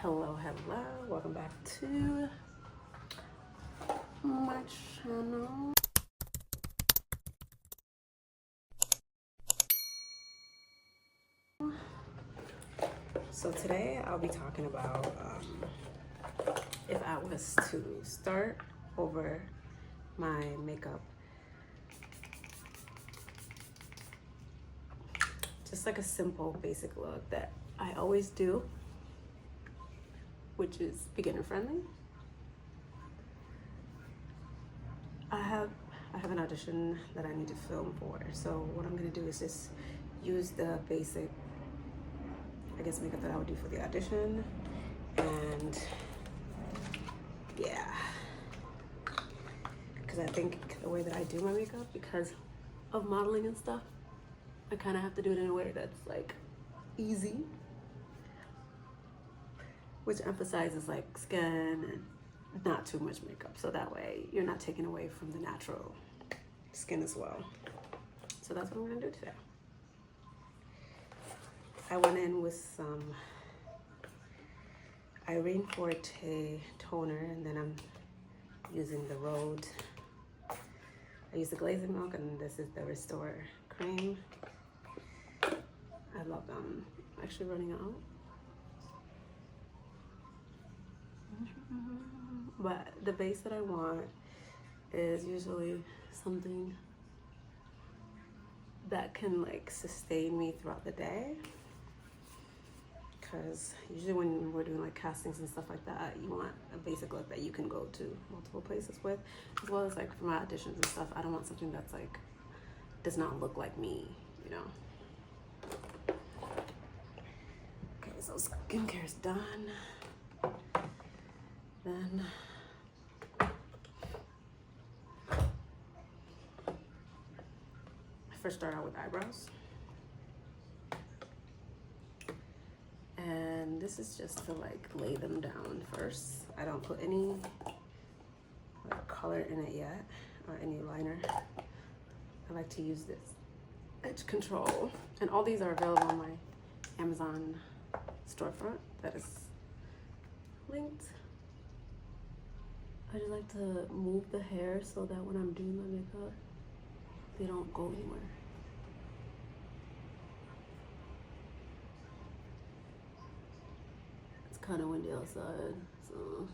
Hello, welcome back to my channel. So today I'll be talking about if I was to start over my makeup, just like a simple basic look that I always do, which is beginner friendly. I have an audition that I need to film for, so what I'm gonna do is just use the basic, I guess, makeup that I would do for the audition. And yeah, because I think the way that I do my makeup, because of modeling and stuff, I kind of have to do it in a way that's like easy, which emphasizes like skin and not too much makeup, so that way you're not taking away from the natural skin as well. So that's what I'm gonna do today. I went in with some Irene Forte toner, and then I'm using the Rhode. I use the glazing milk, and this is the Restore cream. I love them. I'm actually running out. But the base that I want is usually something that can like sustain me throughout the day, because usually when we're doing like castings and stuff like that, you want a basic look that you can go to multiple places with, as well as like for my auditions and stuff. I don't want something that's like does not look like me, you know. Okay, so skincare is done. Then I first start out with eyebrows. And this is just to like lay them down first. I don't put any like color in it yet, or any liner. I like to use this edge control. And all these are available on my Amazon storefront that is linked. I just like to move the hair so that when I'm doing my makeup, they don't go anywhere. It's kind of windy outside, so.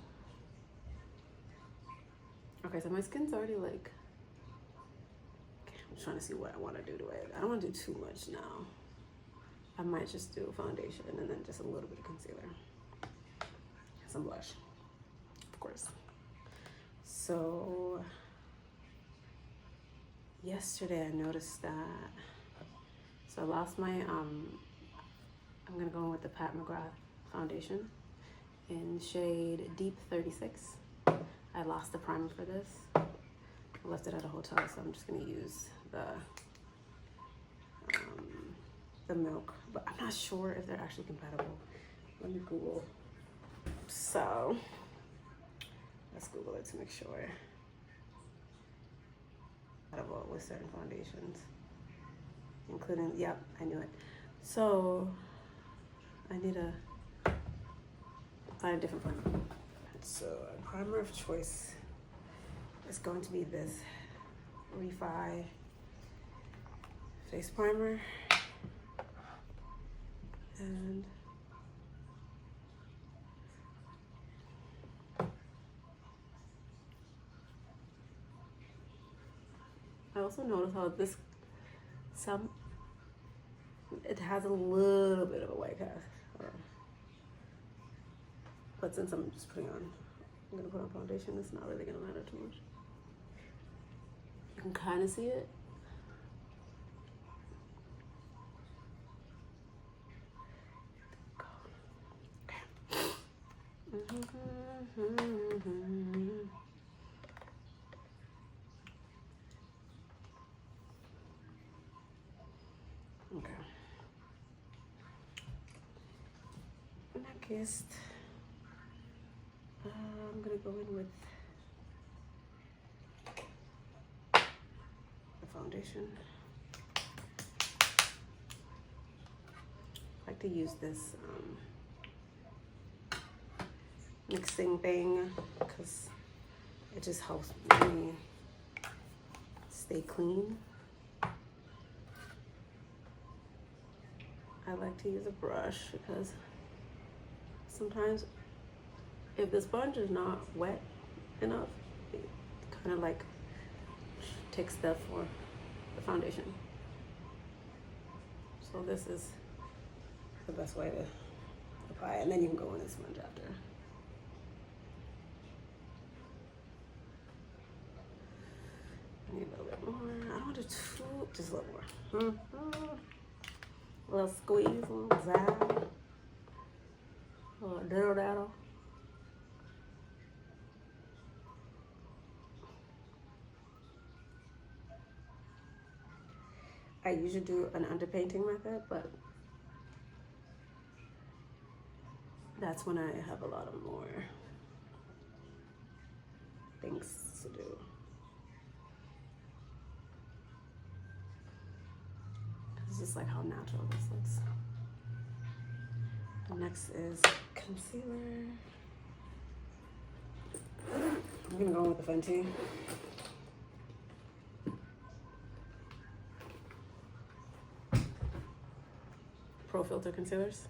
Okay, so my skin's already like, okay, I'm trying to see what I want to do to it. I don't want to do too much now. I might just do foundation and then just a little bit of concealer. Some blush, of course. So yesterday I noticed that, so I lost my, I'm gonna go in with the Pat McGrath foundation in shade Deep 36. I lost the primer for this. I left it at a hotel, so I'm just gonna use the milk, but I'm not sure if they're actually compatible. Let me Google. So let's Google it to make sure. Compatible with certain foundations, including, yep, I knew it. So I need to find a different primer. So a primer of choice is going to be this Refi face primer. And I also noticed how this, it has a little bit of a white cast. But since I'm just putting on, I'm gonna put on foundation, it's not really gonna matter too much. You can kind of see it. Okay. Next, I'm gonna go in with the foundation. I like to use this mixing thing because it just helps me stay clean. I like to use a brush because sometimes if the sponge is not wet enough, it kind of like takes stuff for the foundation. So this is the best way to apply it, and then you can go in the sponge after. I need a little bit more. I don't want to do too, just a little more. A little squeeze, a little zap, a little diddle daddle. I usually do an underpainting method, but that's when I have a lot of more things to do. It's just like how natural this looks. The next is concealer. I'm gonna go with the Fenty. Pro Filter concealers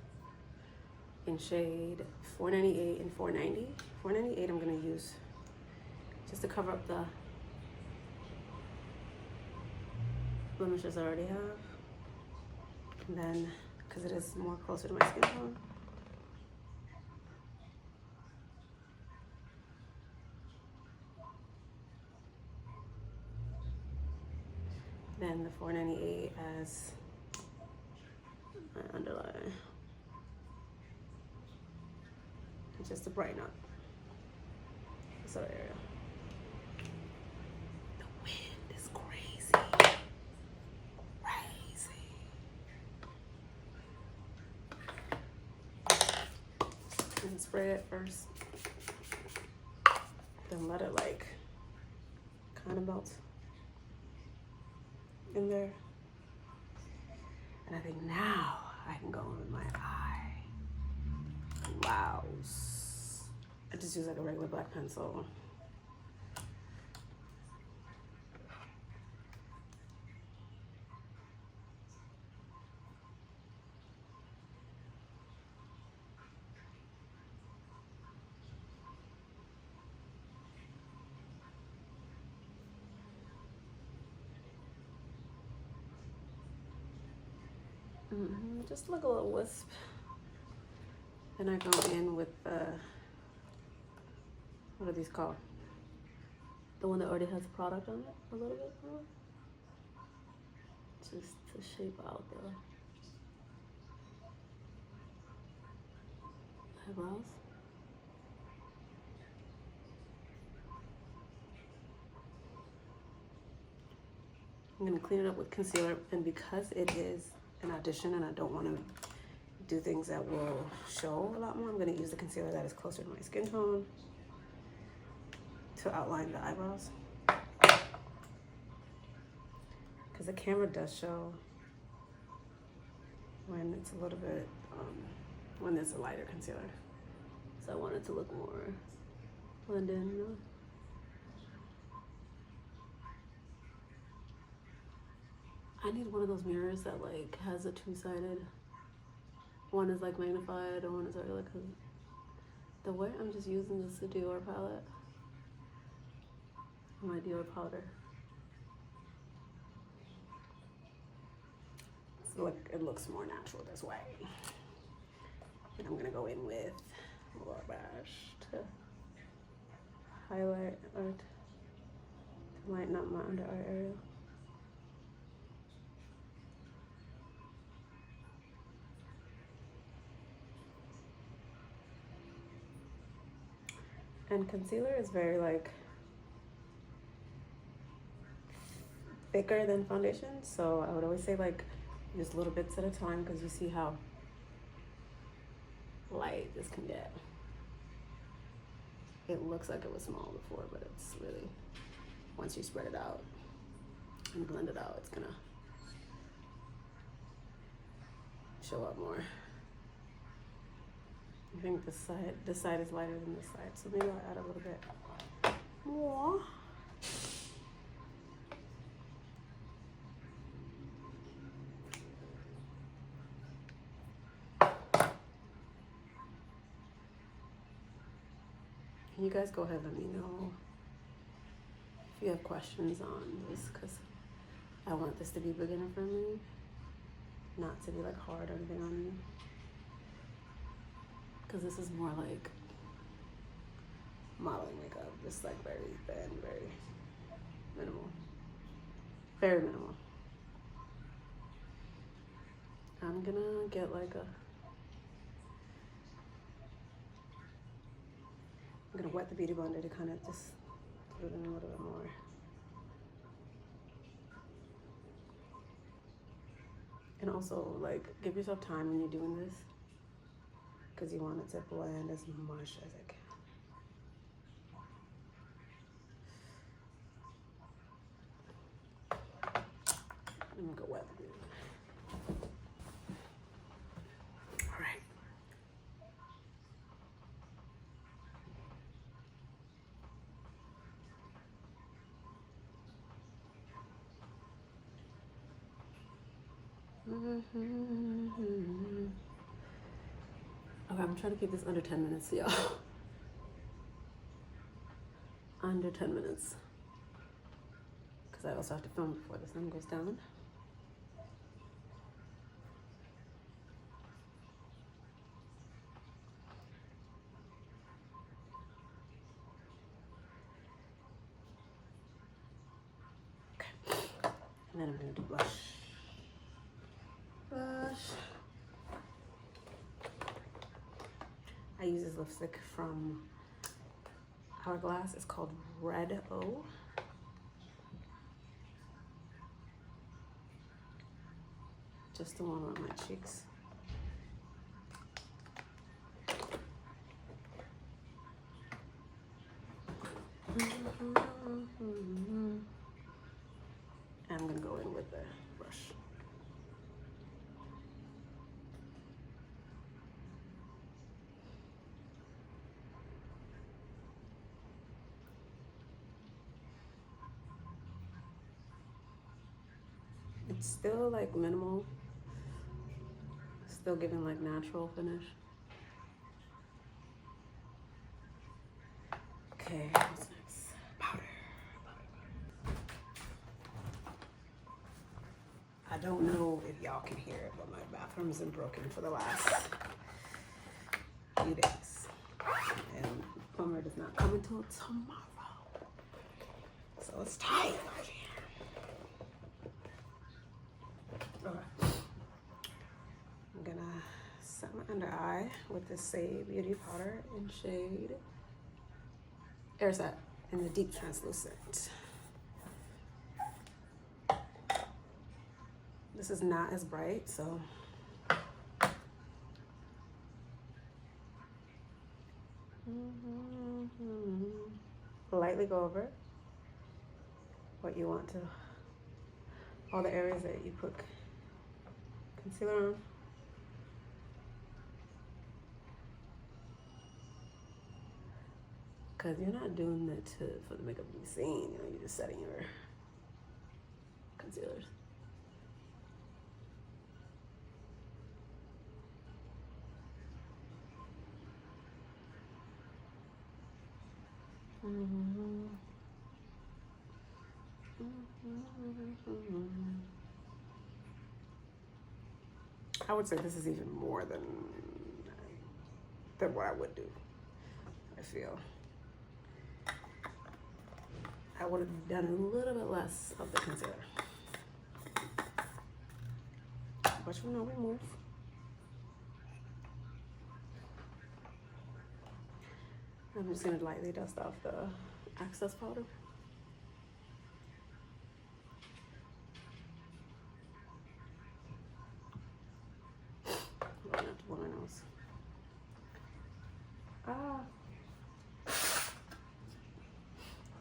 in shade 498 and 490. 498 I'm gonna use just to cover up the blemishes I already have. And then, because it is more closer to my skin tone, then the 498 as my underline, just to brighten up this other area. The wind is crazy. And spray it first, then let it like kind of melt in there. And I think now I can go in with my eye. Wow. I just use like a regular black pencil. Just like a little wisp. Then I go in with what are these called? The one that already has product on it a little bit more. Just to shape out the eyebrows. I'm gonna clean it up with concealer, and because it is an audition and I don't want to do things that will show a lot more, I'm going to use the concealer that is closer to my skin tone to outline the eyebrows, because the camera does show when it's a little bit when there's a lighter concealer, so I want it to look more blend in, you know? I need one of those mirrors that like has a two-sided. One is like magnified and one is regular, because the way I'm just using this Dior palette, my Dior powder. So look, it looks more natural this way. And I'm gonna go in with a little brush to highlight or to lighten up my under eye area. And concealer is very like thicker than foundation, so I would always say like use little bits at a time, because you see how light this can get. It looks like it was small before, but it's really, once you spread it out and blend it out, it's gonna show up more. I think this side is lighter than this side, so maybe I'll add a little bit more. You guys go ahead, let me know if you have questions on this, because I want this to be beginner friendly, not to be like hard or anything on you, because this is more like modeling makeup, just like very thin, very minimal, very minimal. I'm gonna get like I'm gonna wet the Beauty Blender to kind of just put it in a little bit more. And also, like, give yourself time when you're doing this, because you want it to blend as much as it can. I'm gonna go wet the Beauty Blender. All right. Okay, I'm trying to keep this under 10 minutes, y'all. Under 10 minutes. Because I also have to film before the sun goes down. Okay. And then I'm going to do blush. I use this lipstick from Hourglass. It's called Red O. Just the one on my cheeks. And I'm gonna go in with the brush. It's still like minimal, still giving like natural finish. Okay, what's next? Powder. I don't know if y'all can hear it, but my bathroom's been broken for the last few days. And plumber does not come until tomorrow. So it's tight out here. Okay. I'm gonna set my under eye with the Say Beauty powder in shade Air Set in the deep translucent. This is not as bright, so lightly go over what you want to, all the areas that you put concealer on. Because you're not doing it for the makeup to be seen, you know, you're just setting your concealers. I would say this is even more than what I would do. I feel I would have done a little bit less of the concealer, but you know, we move. I'm just gonna lightly dust off the excess powder. I'm gonna have to blow my nose.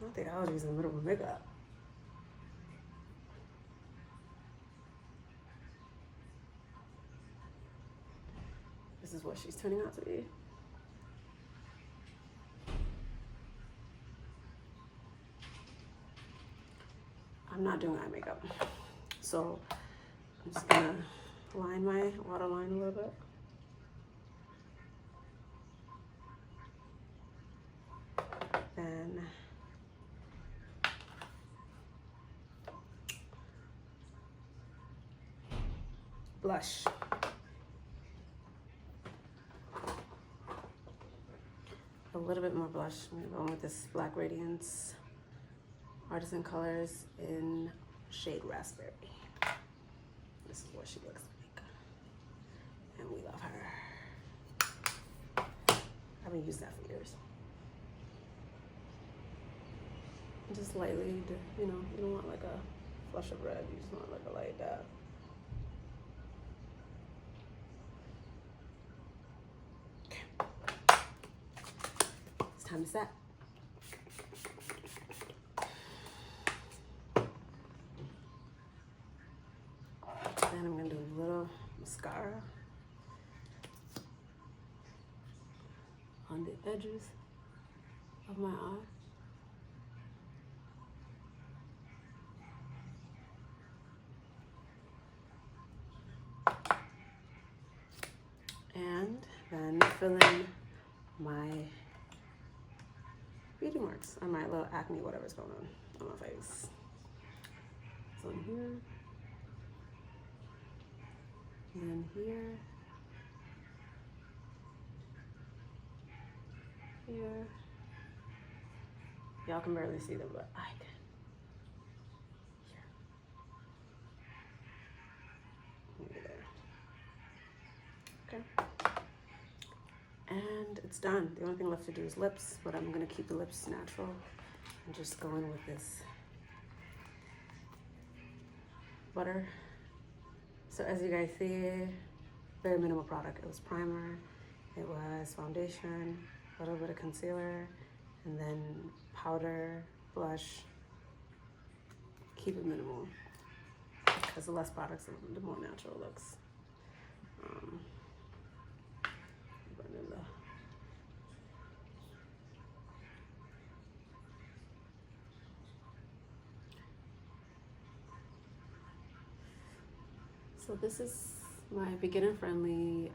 Not the allergies in the middle of makeup. This is what she's turning out to be. I'm not doing eye makeup. So I'm just gonna line my waterline a little bit. Then blush. A little bit more blush. I'm going with this Black Radiance Artisan Colors in shade Raspberry. This is what she looks like. And we love her. I've been using that for years. Just lightly, you know, you don't want like a flush of red. You just want like a light dab. Time to set. Then I'm gonna do a little mascara on the edges of my eye. And then fill in my beauty marks on my little acne, whatever's going on my face. So in here, and then here, here. Y'all can barely see them, but I can. Here. There. Okay. And it's done. The only thing left to do is lips, but I'm gonna keep the lips natural and just go in with this butter. So as you guys see, very minimal product. It was primer, it was foundation, a little bit of concealer, and then powder, blush. Keep it minimal because the less products, the more natural it looks. So this is my beginner-friendly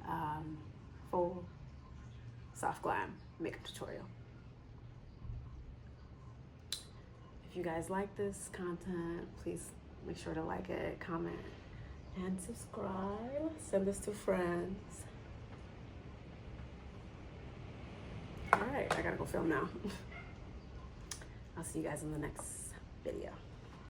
full soft glam makeup tutorial. If you guys like this content, please make sure to like it, comment, and subscribe. Send this to friends. All right, I gotta go film now. I'll see you guys in the next video.